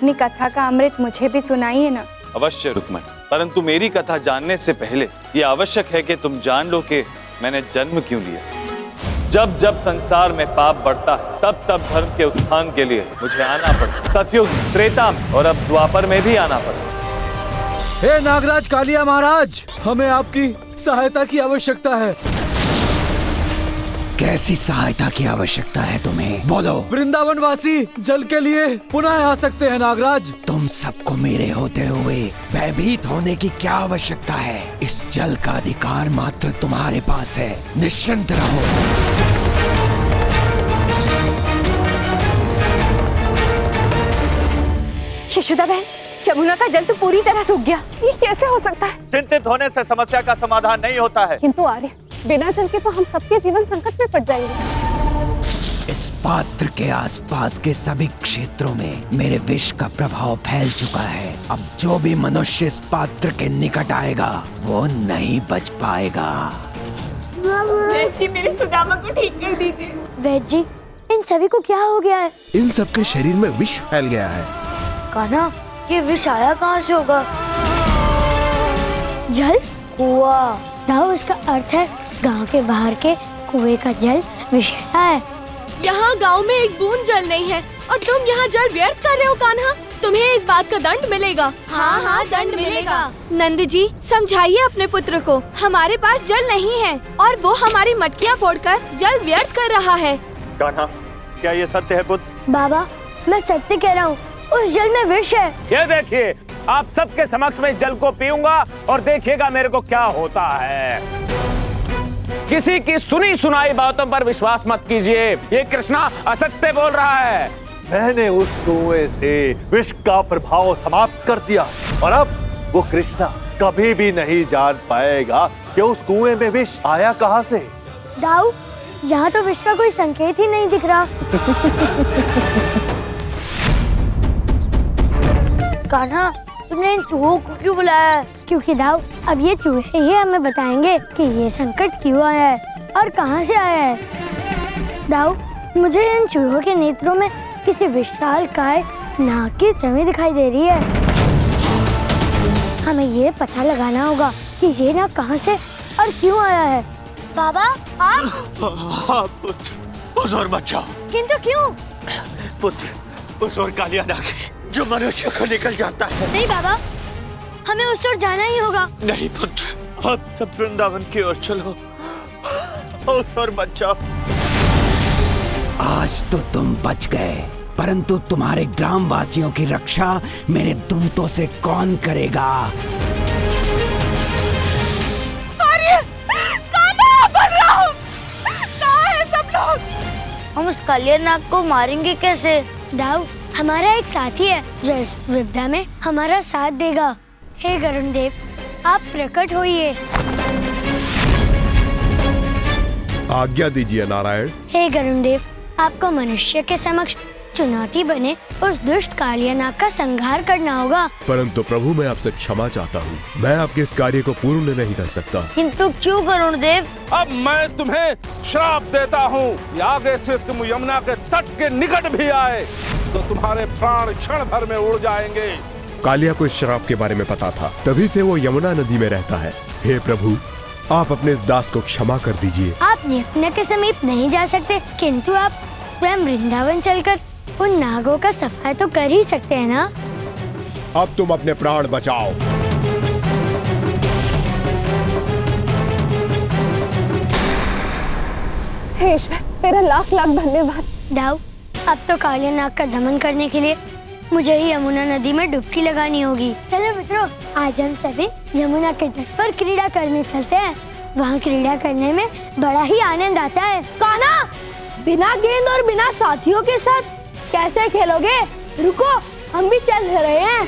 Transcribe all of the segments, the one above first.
अपनी कथा का अमृत मुझे भी सुनाइए ना। अवश्य रुक्मण, परंतु मेरी कथा जानने से पहले ये आवश्यक है कि तुम जान लो कि मैंने जन्म क्यों लिया। जब जब संसार में पाप बढ़ता है तब तब धर्म के उत्थान के लिए मुझे आना पड़ता। सतयुग, त्रेता और अब द्वापर में भी आना पड़ता। हे नागराज कालिया महाराज, हमें आपकी सहायता की आवश्यकता है। कैसी सहायता की आवश्यकता है तुम्हें? बोलो। वृंदावन वासी जल के लिए पुनः आ सकते हैं नागराज। तुम सबको मेरे होते हुए भयभीत होने की क्या आवश्यकता है? इस जल का अधिकार मात्र तुम्हारे पास है, निश्चिंत रहो। यशोदा बहन, यमुना का जल तो पूरी तरह सूख गया। ये कैसे हो सकता है? चिंतित होने से समस्या का समाधान नहीं होता है। किंतु आर्य, बिना जल के तो हम सबके जीवन संकट में पड़ जाएंगे। इस पात्र के आसपास के सभी क्षेत्रों में मेरे विष का प्रभाव फैल चुका है। अब जो भी मनुष्य इस पात्र के निकट आएगा वो नहीं बच पाएगा। वैद्य जी, मेरे सुदामा को ठीक कर दीजिए। वैद्य जी, इन सभी को क्या हो गया है? इन सबके शरीर में विष फैल गया है। कान्हा, ये विष आया कहाँ से होगा? जल, कुआं। दाऊ, इसका अर्थ है गांव के बाहर के कुएं का जल विषैला है। यहाँ गांव में एक बूंद जल नहीं है और तुम यहाँ जल व्यर्थ कर रहे हो कान्हा। तुम्हें इस बात का दंड मिलेगा। हाँ हाँ, दंड मिलेगा। नंद जी, समझाइए अपने पुत्र को। हमारे पास जल नहीं है और वो हमारी मटकियाँ फोड़कर जल व्यर्थ कर रहा है। कान्हा, क्या ये सत्य है पुत्र? बाबा, मैं सत्य कह रहा हूँ, उस जल में विष है। ये देखिए, आप सबके समक्ष में जल को पीऊंगा और देखिएगा मेरे को क्या होता है। किसी की सुनी सुनाई बातों पर विश्वास मत कीजिए। ये कृष्णा असत्य बोल रहा है। मैंने उस कुएं से विष का प्रभाव समाप्त कर दिया और अब वो कृष्णा कभी भी नहीं जान पाएगा कि उस कुएं में विष आया कहाँ से। दाऊ, यहाँ तो विष का कोई संकेत ही नहीं दिख रहा। कान्हा, तुमने इन चूहों को क्यों बुलाया है? क्योंकि दाऊ, अब ये चूहे ही हमें बताएंगे कि ये संकट क्यों आया है और कहाँ से आया है। दाऊ, मुझे इन चूहों के नेत्रों में किसी विशाल काय नाग की छवि दिखाई दे रही है। हमें ये पता लगाना होगा कि ये नाग कहाँ से और क्यों आया है। बाबा, आप? हाँ पुत्र, उस ओर मत जाओ। किंतु क्यों? पुत्र, उस ओर कालिया नाग जो मनुष्य को निकल जाता है। नहीं बाबा, हमें उस ओर जाना ही होगा। नहीं पुत्र, अब सब वृंदावन की ओर चलो, उस ओर मत जाओ। आज तो तुम बच गए, परंतु तुम्हारे ग्राम वासियों की रक्षा मेरे दूतों से कौन करेगा? हम उस कालिया नाग को मारेंगे कैसे? दाऊ, हमारा एक साथी है जो इस विपदा में हमारा साथ देगा। हे गरुण देव, आप प्रकट होइए। आज्ञा दीजिए नारायण। हे गरुण देव, आपको मनुष्य के समक्ष चुनौती बने उस दुष्ट कालिया नाग का संहार करना होगा। परंतु प्रभु, मैं आपसे क्षमा चाहता हूँ, मैं आपके इस कार्य को पूर्ण नहीं कर सकता। किंतु क्यों गरुण देव? अब मैं तुम्हें श्राप देता हूँ, आगे से तुम यमुना के तट के निकट भी आए तो तुम्हारे प्राण क्षण भर में उड़ जाएंगे। कालिया को इस श्राप के बारे में पता था, तभी से वो यमुना नदी में रहता है। हे प्रभु, आप अपने इस दास को क्षमा कर दीजिए। आप यमुना के समीप नहीं जा सकते, किंतु आप स्वयं वृंदावन चलकर उन नागों का सफाया तो कर ही सकते हैं ना। अब तुम अपने प्राण बचाओ। हे ईश्वर, तेरा लाख लाख धन्यवाद। दाऊ, अब तो कालिया नाग का दमन करने के लिए मुझे ही यमुना नदी में डुबकी लगानी होगी। चलो मित्रों, आज हम सभी यमुना के तट पर क्रीड़ा करने चलते हैं। वहाँ क्रीड़ा करने में बड़ा ही आनंद आता है। कान्हा, बिना गेंद और बिना साथियों के साथ कैसे खेलोगे? रुको, हम भी चल रहे हैं।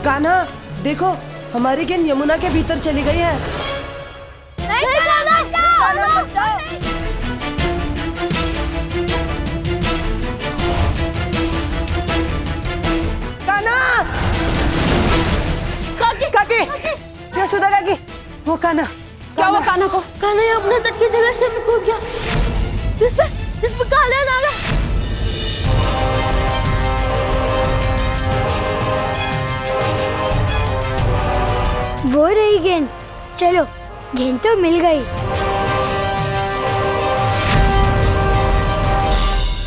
कान्हा, देखो, हमारी गेंद यमुना के भीतर चली गई है। वो कान्हा, क्या हुआ कान्हा को? कान्हा ये अपने तट की जगह से कूद गया, जिसमें काला नाग है। वो रही गेंद। चलो, गेंद तो मिल गई।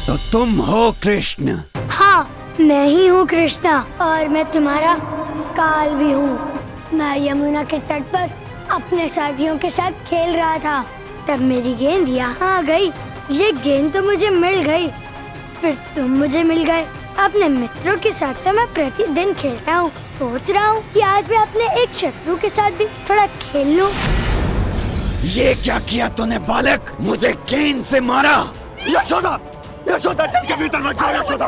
तो तुम हो कृष्ण? हाँ, मैं ही हूँ कृष्णा, और मैं तुम्हारा काल भी हूँ। मैं यमुना के तट पर अपने साथियों के साथ खेल रहा था, तब मेरी गेंद यहाँ आ गई। ये गेंद तो मुझे मिल गई, फिर तुम मुझे मिल गए। अपने मित्रों के साथ तो मैं प्रतिदिन खेलता हूँ। सोच रहा हूँ कि आज मैं अपने एक शत्रु के साथ भी थोड़ा खेल लूं। ये क्या किया तूने बालक? मुझे गेंद से मारा। यशोदा, यशोदा चल के भीतर मत जाओ यशोदा।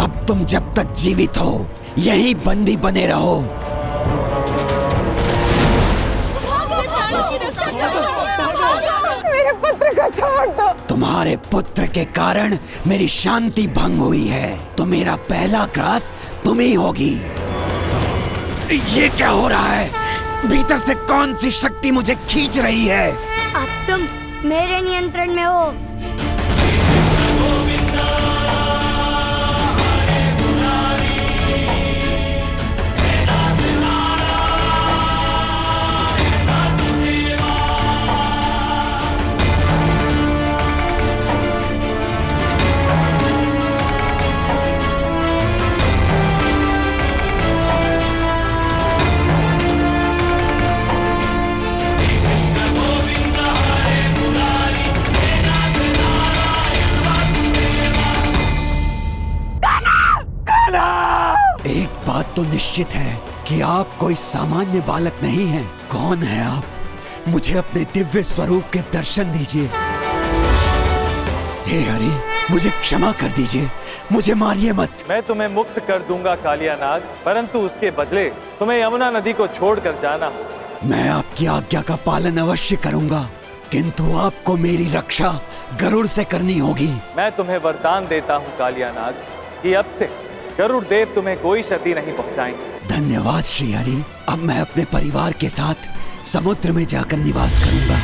अब तुम जब तक जीवित हो यहीं बंदी बने रहो। मेरे पुत्र को छोड़ दो। तुम्हारे पुत्र के कारण मेरी शांति भंग हुई है, तो मेरा पहला ग्रास तुम ही होगी। ये क्या हो रहा है? भीतर से कौन सी शक्ति मुझे खींच रही है? अब तुम मेरे नियंत्रण में हो। एक बात तो निश्चित है कि आप कोई सामान्य बालक नहीं हैं। कौन है आप? मुझे अपने दिव्य स्वरूप के दर्शन दीजिए। हे हरि, मुझे क्षमा कर दीजिए, मुझे मारिए मत। मैं तुम्हें मुक्त कर दूंगा कालिया नाग, परंतु उसके बदले तुम्हें यमुना नदी को छोड़कर जाना हो। मैं आपकी आज्ञा का पालन अवश्य करूंगा, किंतु आपको मेरी रक्षा गरुड़ से करनी होगी। मैं तुम्हें वरदान देता हूँ कालिया नाग कि अब से गरुड़ देव तुम्हें कोई क्षति नहीं पहुँचाएंगे। धन्यवाद श्री हरि। अब मैं अपने परिवार के साथ समुद्र में जाकर निवास करूंगा।